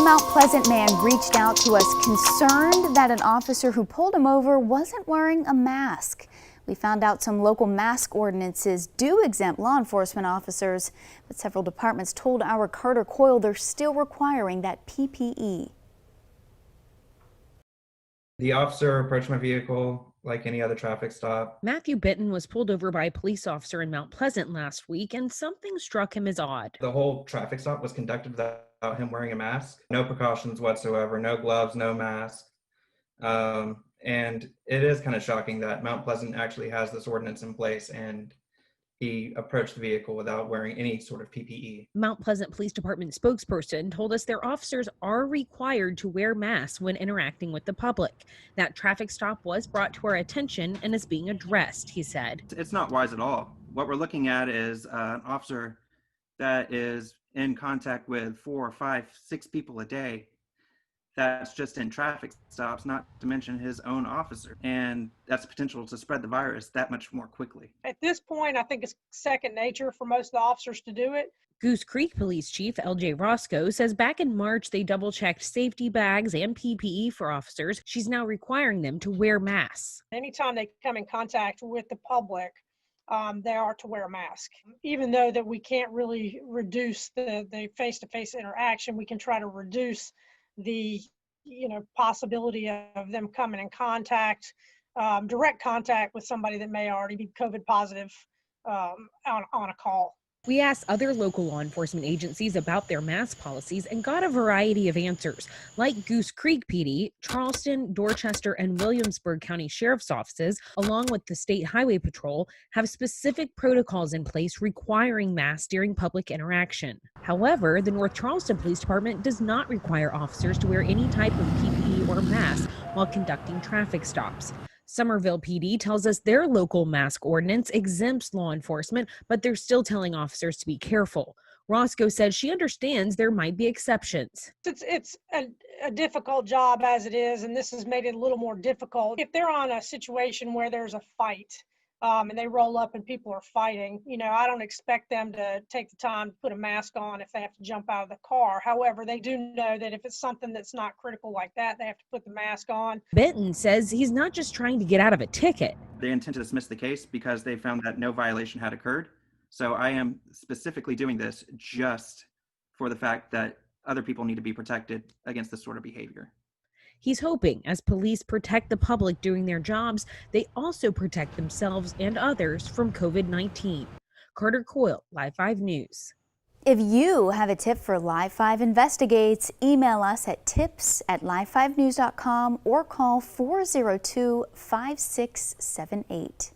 Mount Pleasant man reached out to us concerned that an officer who pulled him over wasn't wearing a mask. We found out some local mask ordinances do exempt law enforcement officers, but several departments told our Carter Coyle they're still requiring that PPE. The officer approached my vehicle like any other traffic stop. Matthew Benton was pulled over by a police officer in Mount Pleasant last week, and something struck him as odd. The whole traffic stop was conducted without him wearing a mask. No precautions whatsoever, no gloves, no mask. And it is kind of shocking that Mount Pleasant actually has this ordinance in place, and he approached the vehicle without wearing any sort of PPE. Mount Pleasant Police Department spokesperson told us their officers are required to wear masks when interacting with the public. That traffic stop was brought to our attention and is being addressed, he said. It's not wise at all. What we're looking at is an officer that is in contact with 4 or 5, 6 people a day. That's just in traffic stops, not to mention his own officer. And that's potential to spread the virus that much more quickly. At this point, I think it's second nature for most of the officers to do it. Goose Creek Police Chief L.J. Roscoe says back in March, they double-checked safety bags and PPE for officers. She's now requiring them to wear masks. Anytime they come in contact with the public, they are to wear a mask. Even though that we can't really reduce the face-to-face interaction, we can try to reduce the possibility of them coming in contact, direct contact with somebody that may already be COVID positive on a call. We asked other local law enforcement agencies about their mask policies and got a variety of answers, like Goose Creek PD, Charleston, Dorchester, and Williamsburg County Sheriff's Offices, along with the State Highway Patrol, have specific protocols in place requiring masks during public interaction. However, the North Charleston Police Department does not require officers to wear any type of PPE or mask while conducting traffic stops. Somerville PD tells us their local mask ordinance exempts law enforcement, but they're still telling officers to be careful. Roscoe says she understands there might be exceptions. It's a difficult job as it is, and this has made it a little more difficult. If they're on a situation where there's a fight and they roll up and people are fighting, I don't expect them to take the time to put a mask on if they have to jump out of the car. However, they do know that if it's something that's not critical like that, they have to put the mask on. Benton says he's not just trying to get out of a ticket. They intend to dismiss the case because they found that no violation had occurred. So I am specifically doing this just for the fact that other people need to be protected against this sort of behavior. He's hoping as police protect the public doing their jobs, they also protect themselves and others from COVID-19. Carter Coyle, Live 5 News. If you have a tip for Live 5 Investigates, email us at tips@live5news.com or call 402-5678.